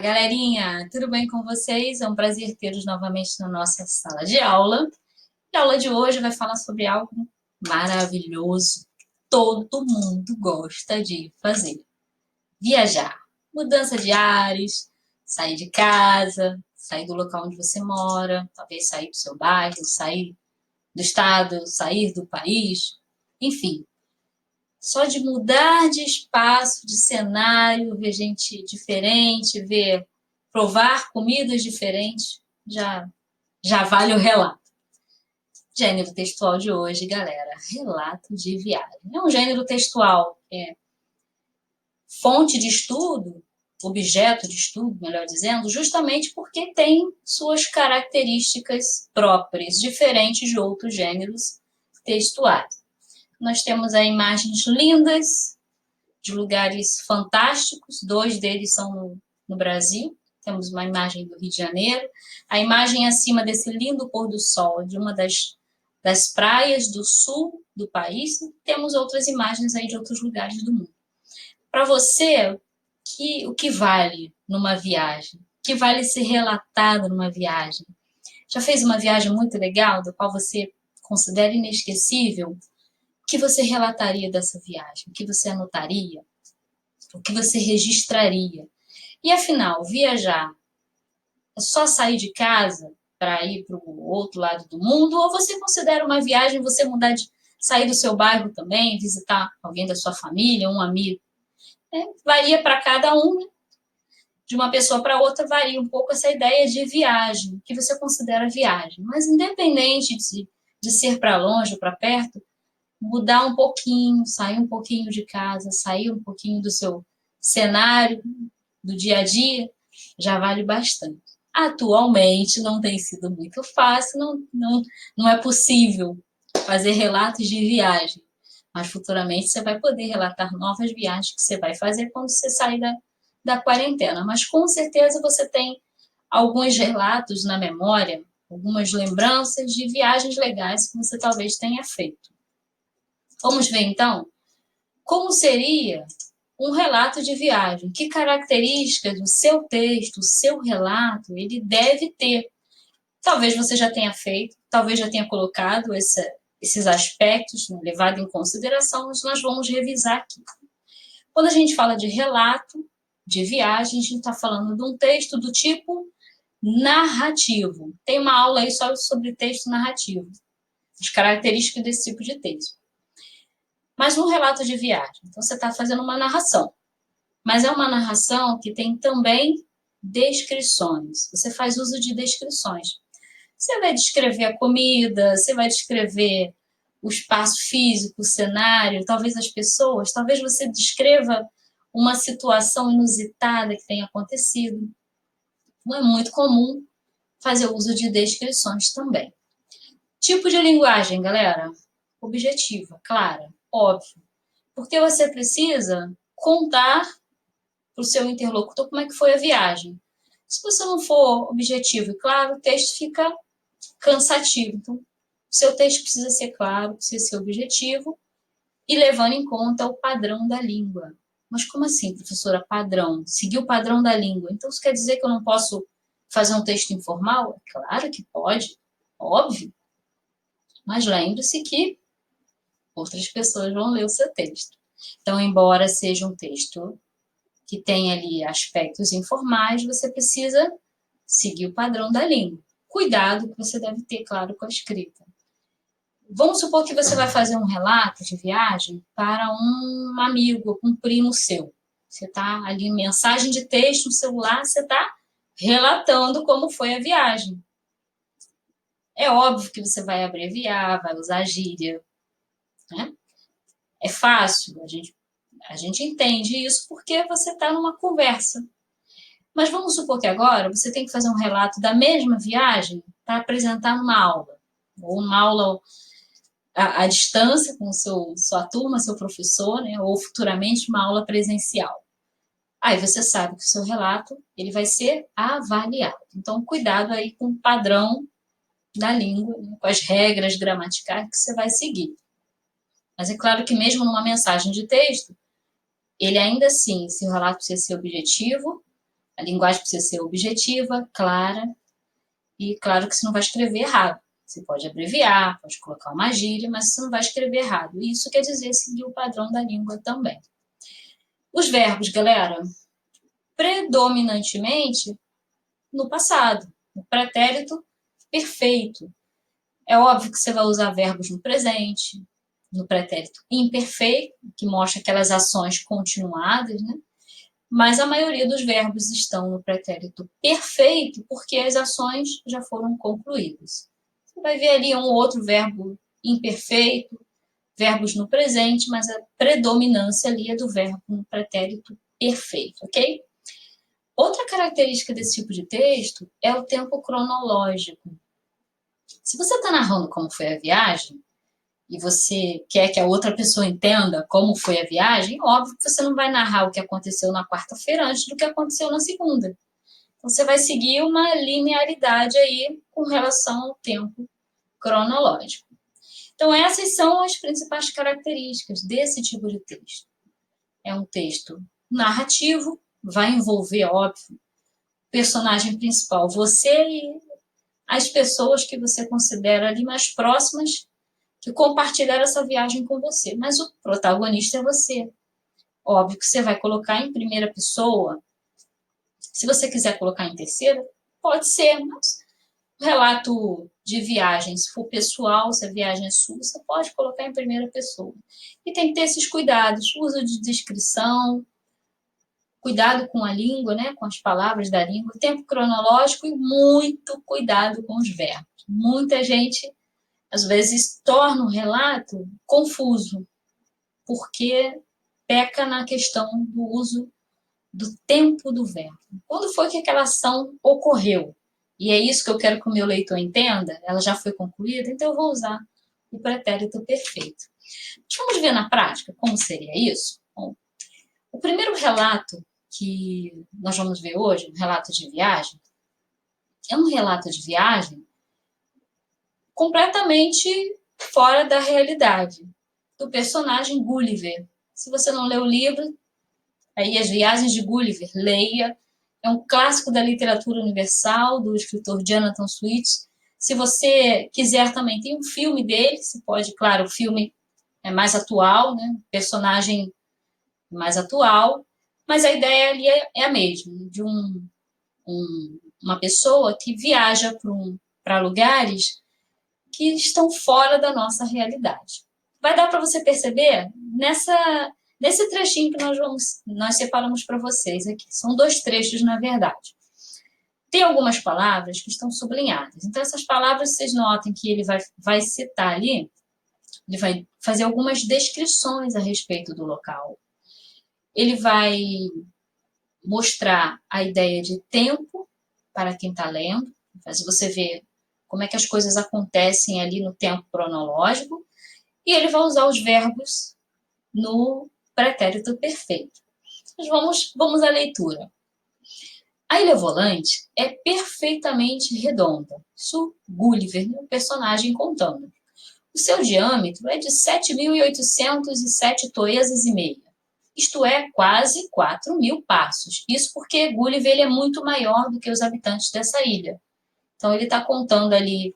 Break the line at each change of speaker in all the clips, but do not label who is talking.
Galerinha, tudo bem com vocês? É um prazer tê-los novamente na nossa sala de aula. E a aula de hoje vai falar sobre algo maravilhoso. Todo mundo gosta de fazer: viajar. Mudança de ares, sair de casa, sair do local onde você mora, talvez sair do seu bairro, sair do estado, sair do país. Enfim, só de mudar de espaço, de cenário, ver gente diferente, ver, provar comidas diferentes, já vale o relato. Gênero textual de hoje, galera, relato de viagem. É um gênero textual, fonte de estudo, objeto de estudo, melhor dizendo, justamente porque tem suas características próprias, diferentes de outros gêneros textuais. Nós temos aí imagens lindas, de lugares fantásticos, dois deles são no Brasil. Temos uma imagem do Rio de Janeiro, a imagem acima desse lindo pôr do sol de uma das praias do sul do país. Temos outras imagens aí de outros lugares do mundo. Para você, o que vale numa viagem? O que vale ser relatado numa viagem? Já fez uma viagem muito legal, da qual você considera inesquecível? O que você relataria dessa viagem? O que você anotaria? O que você registraria? E afinal, viajar é só sair de casa para ir para o outro lado do mundo? Ou você considera uma viagem você mudar de sair do seu bairro também, visitar alguém da sua família, um amigo? Varia para cada um, né? De uma pessoa para outra varia um pouco essa ideia de viagem, o que você considera viagem. Mas independente de ser para longe ou para perto, mudar um pouquinho, sair um pouquinho de casa, sair um pouquinho do seu cenário, do dia a dia, já vale bastante. Atualmente não tem sido muito fácil, não é possível fazer relatos de viagem, mas futuramente você vai poder relatar novas viagens que você vai fazer quando você sair da quarentena. Mas com certeza você tem alguns relatos na memória, algumas lembranças de viagens legais que você talvez tenha feito. Vamos ver então como seria um relato de viagem. Que características o seu texto, o seu relato, ele deve ter. Talvez você já tenha feito, talvez já tenha colocado esses aspectos, né, levado em consideração, mas nós vamos revisar aqui. Quando a gente fala de relato de viagem, a gente está falando de um texto do tipo narrativo. Tem uma aula aí só sobre texto narrativo, as características desse tipo de texto. Mas um relato de viagem, então você está fazendo uma narração, mas é uma narração que tem também descrições. Você faz uso de descrições. Você vai descrever a comida, você vai descrever o espaço físico, o cenário, talvez as pessoas, talvez você descreva uma situação inusitada que tenha acontecido. Não é muito comum fazer uso de descrições também. Tipo de linguagem, galera? Objetiva, clara, óbvio. Porque você precisa contar para o seu interlocutor como é que foi a viagem. Se você não for objetivo e claro, o texto fica cansativo. Então, o seu texto precisa ser claro, precisa ser objetivo e levando em conta o padrão da língua. Mas como assim, professora, padrão? Seguir o padrão da língua. Então, isso quer dizer que eu não posso fazer um texto informal? É claro que pode, óbvio. Mas lembre-se que outras pessoas vão ler o seu texto. Então, embora seja um texto que tem ali aspectos informais, você precisa seguir o padrão da língua. Cuidado que você deve ter, claro, com a escrita. Vamos supor que você vai fazer um relato de viagem para um amigo, um primo seu. Você está ali em mensagem de texto no celular, você está relatando como foi a viagem. É óbvio que você vai abreviar, vai usar gíria, né? É fácil, a gente entende isso porque você está numa conversa. Mas vamos supor que agora você tem que fazer um relato da mesma viagem para apresentar numa aula, ou uma aula à distância com sua turma, seu professor, né? Ou futuramente uma aula presencial. Aí você sabe que o seu relato ele vai ser avaliado. Então, cuidado aí com o padrão da língua, né? Com as regras gramaticais que você vai seguir. Mas é claro que mesmo numa mensagem de texto, ele ainda assim, se o relato precisa ser objetivo, A linguagem precisa ser objetiva, clara, e claro que você não vai escrever errado. Você pode abreviar, pode colocar uma gíria, mas você não vai escrever errado. E isso quer dizer seguir o padrão da língua também. Os verbos, galera, predominantemente no passado, no pretérito perfeito. É óbvio que você vai usar verbos no presente, no pretérito imperfeito, que mostra aquelas ações continuadas, né? Mas a maioria dos verbos estão no pretérito perfeito porque as ações já foram concluídas. Você vai ver ali um outro verbo imperfeito, verbos no presente, mas a predominância ali é do verbo no pretérito perfeito, ok? Outra característica desse tipo de texto é o tempo cronológico. Se você está narrando como foi a viagem, e você quer que a outra pessoa entenda como foi a viagem, óbvio que você não vai narrar o que aconteceu na quarta-feira antes do que aconteceu na segunda. Então, você vai seguir uma linearidade aí com relação ao tempo cronológico. Então, essas são as principais características desse tipo de texto. É um texto narrativo, vai envolver, óbvio, o personagem principal, você e as pessoas que você considera ali mais próximas que compartilharam essa viagem com você. Mas o protagonista é você. Óbvio que você vai colocar em primeira pessoa. Se você quiser colocar em terceira, pode ser, mas o relato de viagem, se for pessoal, se a viagem é sua, você pode colocar em primeira pessoa. E tem que ter esses cuidados, uso de descrição, cuidado com a língua, né, com as palavras da língua, tempo cronológico e muito cuidado com os verbos. Muita gente às vezes torna o relato confuso, porque peca na questão do uso do tempo do verbo. Quando foi que aquela ação ocorreu? E é isso que eu quero que o meu leitor entenda, ela já foi concluída, então eu vou usar o pretérito perfeito. Vamos ver na prática como seria isso? Bom, o primeiro relato que nós vamos ver hoje, um relato de viagem, é um relato de viagem completamente fora da realidade, do personagem Gulliver. Se você não leu o livro, aí As Viagens de Gulliver, leia. É um clássico da literatura universal, do escritor Jonathan Swift. Se você quiser também, tem um filme dele, você pode, claro, o filme é mais atual, né? Personagem mais atual, mas a ideia ali é a mesma, de uma pessoa que viaja para lugares que estão fora da nossa realidade. Vai dar para você perceber nesse trechinho que nós separamos para vocês aqui. São dois trechos, na verdade. Tem algumas palavras que estão sublinhadas. Então, essas palavras, vocês notem que ele vai citar ali, ele vai fazer algumas descrições a respeito do local. Ele vai mostrar a ideia de tempo para quem está lendo, faz você ver como é que as coisas acontecem ali no tempo cronológico, e ele vai usar os verbos no pretérito perfeito. Mas vamos à leitura. A Ilha Volante é perfeitamente redonda. Isso Gulliver, o personagem, contando. O seu diâmetro é de 7.807 toesas e meia. Isto é, quase 4.000 passos. Isso porque Gulliver ele é muito maior do que os habitantes dessa ilha. Então, ele está contando ali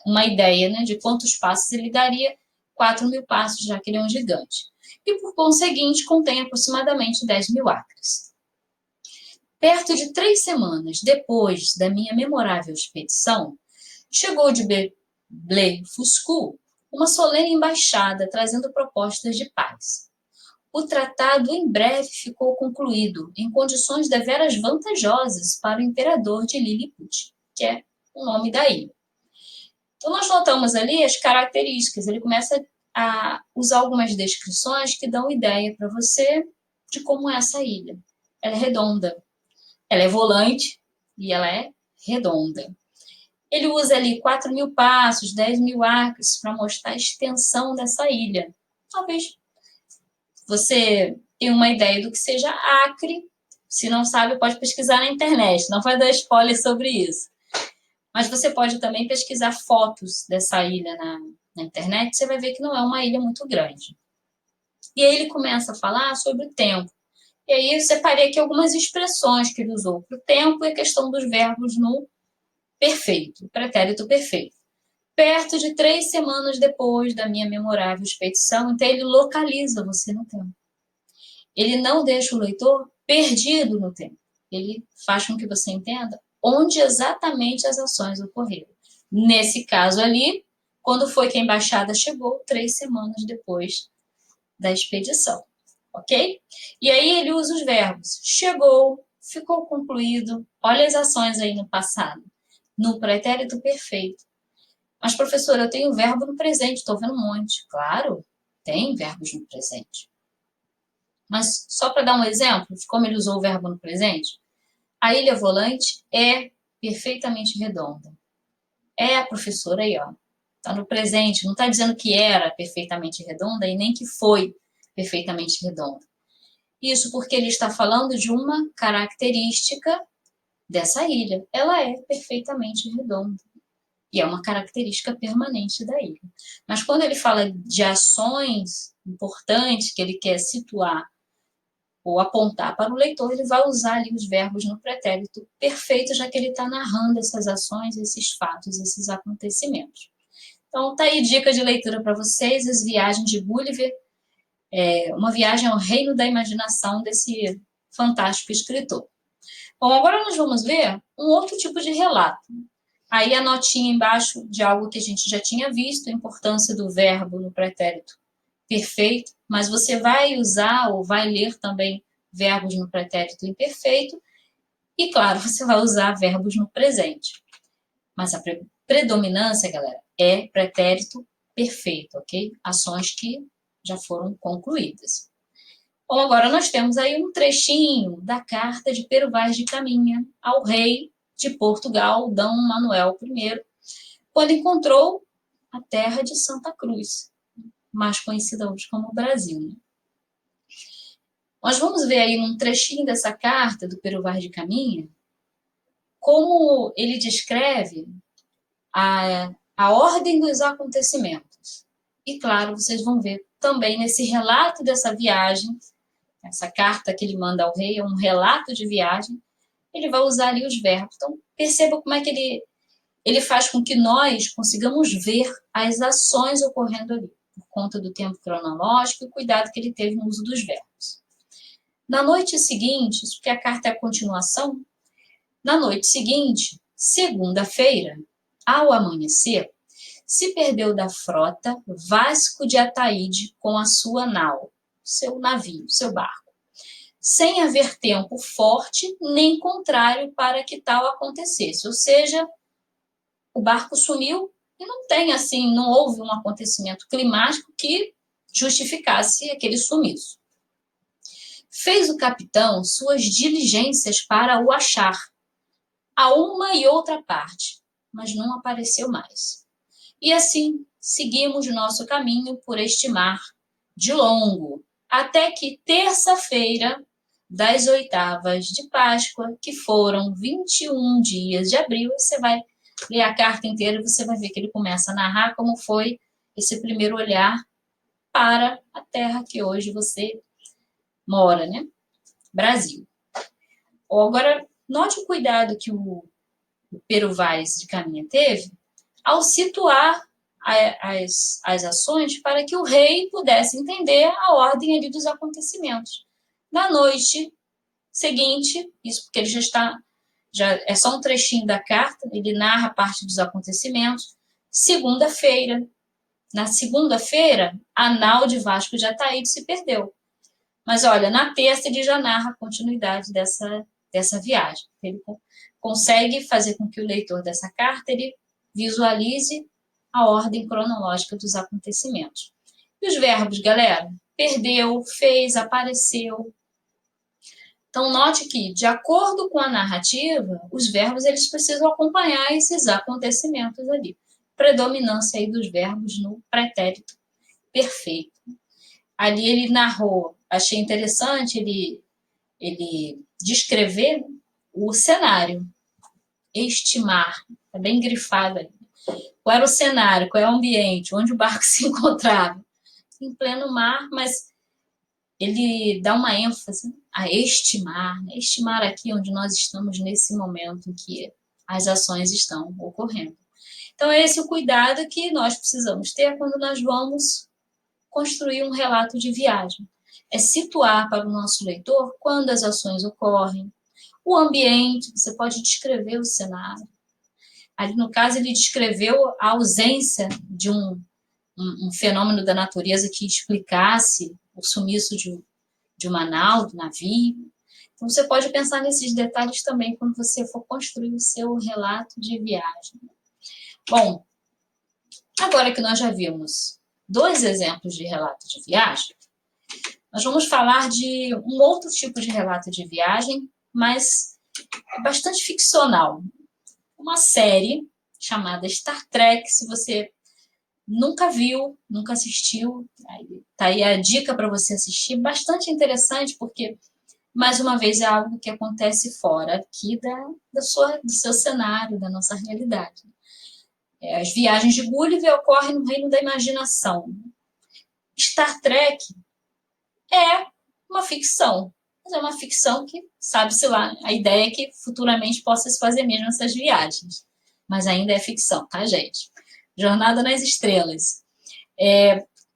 uma ideia, né, de quantos passos ele daria, 4.000 passos, já que ele é um gigante. E, por conseguinte, contém aproximadamente 10.000 acres. Perto de 3 semanas depois da minha memorável expedição, chegou de Blefuscu uma solene embaixada trazendo propostas de paz. O tratado em breve ficou concluído, em condições deveras vantajosas para o imperador de Lilliput, que é o nome da ilha. Então, nós notamos ali as características. Ele começa a usar algumas descrições que dão ideia para você de como é essa ilha. Ela é redonda, ela é volante e ela é redonda. Ele usa ali 4.000 passos, 10.000 acres para mostrar a extensão dessa ilha. Talvez você tenha uma ideia do que seja acre. Se não sabe, pode pesquisar na internet. Não vai dar spoiler sobre isso. Mas você pode também pesquisar fotos dessa ilha na internet. Você vai ver que não é uma ilha muito grande. E aí ele começa a falar sobre o tempo. E aí eu separei aqui algumas expressões que ele usou para o tempo e a questão dos verbos no perfeito, pretérito perfeito. Perto de 3 semanas depois da minha memorável expedição, então ele localiza você no tempo. Ele não deixa o leitor perdido no tempo. Ele faz com que você entenda onde exatamente as ações ocorreram. Nesse caso ali, quando foi que a embaixada chegou, 3 semanas depois da expedição, ok? E aí ele usa os verbos chegou, ficou concluído, olha as ações aí no passado, no pretérito perfeito. Mas, professora, eu tenho verbo no presente, estou vendo um monte. Claro, tem verbos no presente. Mas só para dar um exemplo de como ele usou o verbo no presente, a ilha volante é perfeitamente redonda. É a professora aí, ó. Está no presente, não está dizendo que era perfeitamente redonda e nem que foi perfeitamente redonda. Isso porque ele está falando de uma característica dessa ilha. Ela é perfeitamente redonda. E é uma característica permanente da ilha. Mas quando ele fala de ações importantes que ele quer situar ou apontar para o leitor, ele vai usar ali os verbos no pretérito perfeito, já que ele está narrando essas ações, esses fatos, esses acontecimentos. Então, tá aí dica de leitura para vocês, As Viagens de Gulliver, uma viagem ao reino da imaginação desse fantástico escritor. Bom, agora nós vamos ver um outro tipo de relato. Aí a notinha embaixo de algo que a gente já tinha visto, a importância do verbo no pretérito perfeito, mas você vai usar ou vai ler também verbos no pretérito imperfeito e, claro, você vai usar verbos no presente. Mas a predominância, galera, é pretérito perfeito, ok? Ações que já foram concluídas. Bom, agora nós temos aí um trechinho da carta de Pero Vaz de Caminha ao rei de Portugal, D. Manuel I, quando encontrou a terra de Santa Cruz, mais conhecida hoje como Brasil. Né? Nós vamos ver aí um trechinho dessa carta do Pero Vaz de Caminha, como ele descreve a ordem dos acontecimentos. E, claro, vocês vão ver também nesse relato dessa viagem, essa carta que ele manda ao rei é um relato de viagem, ele vai usar ali os verbos. Então, perceba como é que ele faz com que nós consigamos ver as ações ocorrendo ali, por conta do tempo cronológico e o cuidado que ele teve no uso dos verbos. Na noite seguinte, isso porque a carta é a continuação, na noite seguinte, segunda-feira, ao amanhecer, se perdeu da frota Vasco de Ataíde com a sua nau, seu navio, seu barco, sem haver tempo forte nem contrário para que tal acontecesse. Ou seja, o barco sumiu e não tem assim, não houve um acontecimento climático que justificasse aquele sumiço. Fez o capitão suas diligências para o achar, a uma e outra parte, mas não apareceu mais. E assim, seguimos nosso caminho por este mar de longo, até que terça-feira das oitavas de Páscoa, que foram 21 dias de abril, você vai ler a carta inteira e você vai ver que ele começa a narrar como foi esse primeiro olhar para a terra que hoje você mora, né? Brasil. Agora, note o cuidado que o Pero Vaz de Caminha teve ao situar as ações para que o rei pudesse entender a ordem ali dos acontecimentos. Na noite seguinte, isso porque ele já é só um trechinho da carta, ele narra parte dos acontecimentos. Segunda-feira, na segunda-feira, a nau de Vasco de Ataíde se perdeu. Mas olha, na terça ele já narra a continuidade dessa viagem. Ele consegue fazer com que o leitor dessa carta ele visualize a ordem cronológica dos acontecimentos. E os verbos, galera? Perdeu, fez, apareceu. Então, note que, de acordo com a narrativa, os verbos eles precisam acompanhar esses acontecimentos ali. Predominância aí dos verbos no pretérito perfeito. Ali ele narrou, achei interessante ele descrever o cenário, estimar, é bem grifado ali. Qual era o cenário, qual é o ambiente, onde o barco se encontrava? Em pleno mar, mas ele dá uma ênfase a estimar, né? Estimar aqui onde nós estamos nesse momento em que as ações estão ocorrendo. Então, é esse o cuidado que nós precisamos ter quando nós vamos construir um relato de viagem. É situar para o nosso leitor quando as ações ocorrem, o ambiente, você pode descrever o cenário. Ali, no caso, ele descreveu a ausência de um fenômeno da natureza que explicasse o sumiço de uma nau, do navio. Então, você pode pensar nesses detalhes também quando você for construir o seu relato de viagem. Bom, agora que nós já vimos 2 exemplos de relato de viagem, nós vamos falar de um outro tipo de relato de viagem, mas bastante ficcional. Uma série chamada Star Trek, se você nunca viu, nunca assistiu, tá aí a dica para você assistir, bastante interessante, porque, mais uma vez, é algo que acontece fora aqui do seu cenário, da nossa realidade. As viagens de Gulliver ocorrem no reino da imaginação. Star Trek é uma ficção, mas é uma ficção que, sabe-se lá, a ideia é que futuramente possa se fazer mesmo essas viagens. Mas ainda é ficção, tá, gente? Jornada nas Estrelas.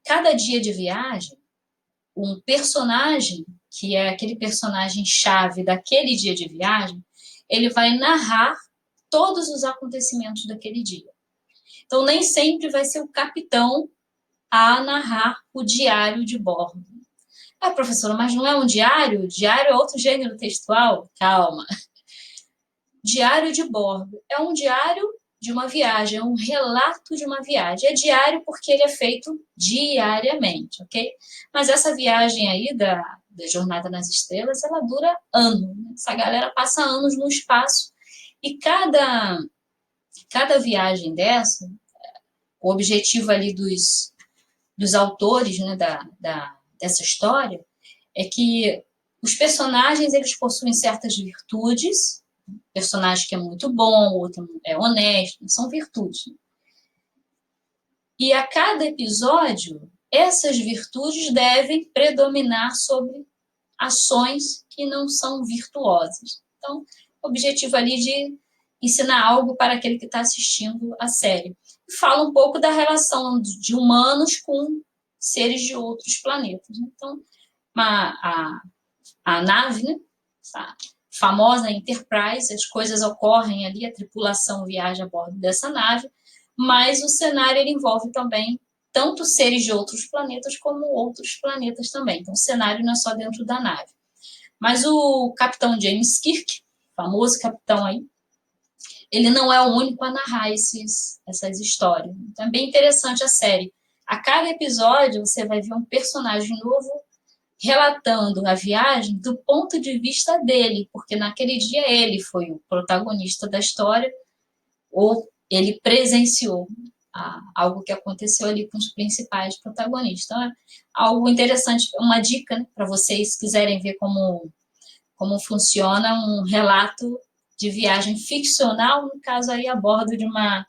Cada dia de viagem, um personagem, que é aquele personagem-chave daquele dia de viagem, ele vai narrar todos os acontecimentos daquele dia. Então, nem sempre vai ser o capitão a narrar o diário de bordo. Ah, professora, mas não é um diário? Diário é outro gênero textual? Calma. Diário de bordo é um diário de uma viagem, é um relato de uma viagem. É diário porque ele é feito diariamente, ok? Mas essa viagem aí da Jornada nas Estrelas, ela dura anos. Né? Essa galera passa anos no espaço e cada viagem dessa, o objetivo ali dos autores, né, dessa história é que os personagens eles possuem certas virtudes, personagem que é muito bom, outro é honesto, são virtudes. E a cada episódio, essas virtudes devem predominar sobre ações que não são virtuosas. Então, o objetivo ali de ensinar algo para aquele que está assistindo a série. Fala um pouco da relação de humanos com seres de outros planetas. Então, a nave, né? A famosa Enterprise, as coisas ocorrem ali, a tripulação viaja a bordo dessa nave, mas o cenário ele envolve também tanto seres de outros planetas como outros planetas também. Então, o cenário não é só dentro da nave. Mas o capitão James Kirk, famoso capitão aí, ele não é o único a narrar essas histórias. Então, é bem interessante a série. A cada episódio, você vai ver um personagem novo relatando a viagem do ponto de vista dele, porque naquele dia ele foi o protagonista da história, ou ele presenciou algo que aconteceu ali com os principais protagonistas. Então, é algo interessante, uma dica, né, para vocês quiserem ver como funciona um relato de viagem ficcional, no caso aí a bordo de uma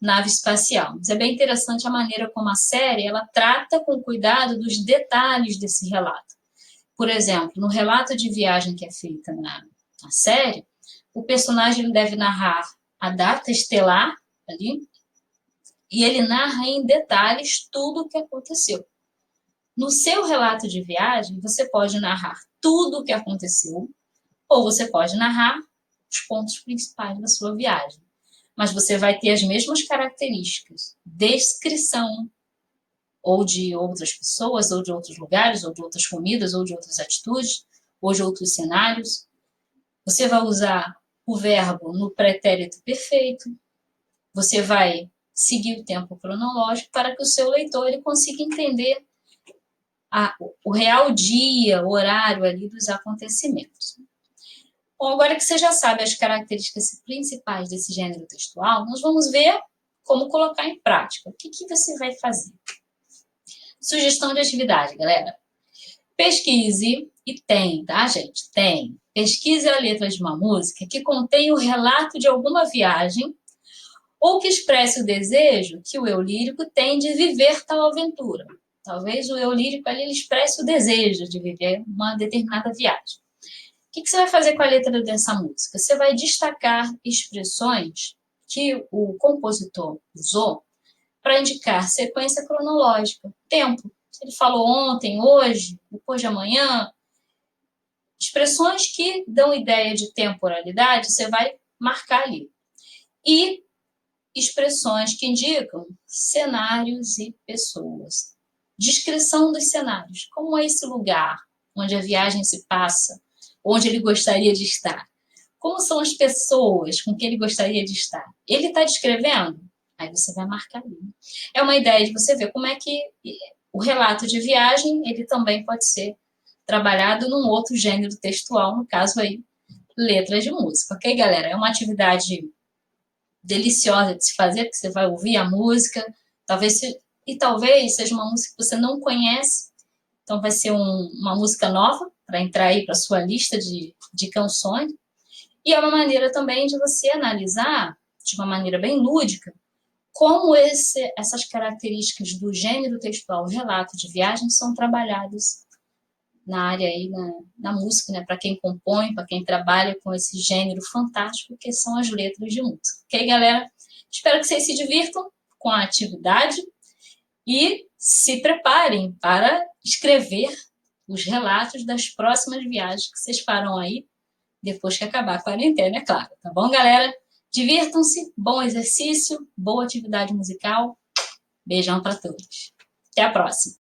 nave espacial. Mas é bem interessante a maneira como a série ela trata com cuidado dos detalhes desse relato. Por exemplo, no relato de viagem que é feita na série, o personagem deve narrar a data estelar ali, e ele narra em detalhes tudo o que aconteceu. No seu relato de viagem, você pode narrar tudo o que aconteceu, ou você pode narrar os pontos principais da sua viagem. Mas você vai ter as mesmas características, descrição, ou de outras pessoas, ou de outros lugares, ou de outras comidas, ou de outras atitudes, ou de outros cenários. Você vai usar o verbo no pretérito perfeito, você vai seguir o tempo cronológico para que o seu leitor ele consiga entender o real dia, o horário ali dos acontecimentos. Bom, agora que você já sabe as características principais desse gênero textual, nós vamos ver como colocar em prática. O que você vai fazer? Sugestão de atividade, galera. Pesquise, e tem, tá, gente? Tem. Pesquise a letra de uma música que contém o relato de alguma viagem ou que expresse o desejo que o eu lírico tem de viver tal aventura. Talvez o eu lírico ali ele expresse o desejo de viver uma determinada viagem. que você vai fazer com a letra dessa música? Você vai destacar expressões que o compositor usou para indicar sequência cronológica, tempo. Se ele falou ontem, hoje, depois de amanhã, expressões que dão ideia de temporalidade, você vai marcar ali. E expressões que indicam cenários e pessoas. Descrição dos cenários. Como é esse lugar onde a viagem se passa, onde ele gostaria de estar? Como são as pessoas com quem ele gostaria de estar? Ele está descrevendo? Aí você vai marcar ali. É uma ideia de você ver como é que o relato de viagem, ele também pode ser trabalhado num outro gênero textual, no caso aí, letras de música, ok, galera? É uma atividade deliciosa de se fazer, porque você vai ouvir a música, talvez seja uma música que você não conhece, então vai ser uma música nova para entrar aí para a sua lista de canções, e é uma maneira também de você analisar, de uma maneira bem lúdica, como essas características do gênero textual, relato de viagem, são trabalhadas na área aí, na música, né? Para quem compõe, para quem trabalha com esse gênero fantástico que são as letras de música. Ok, galera? Espero que vocês se divirtam com a atividade e se preparem para escrever os relatos das próximas viagens que vocês farão aí depois que acabar a quarentena, é claro. Tá bom, galera? Divirtam-se, bom exercício, boa atividade musical. Beijão para todos. Até a próxima.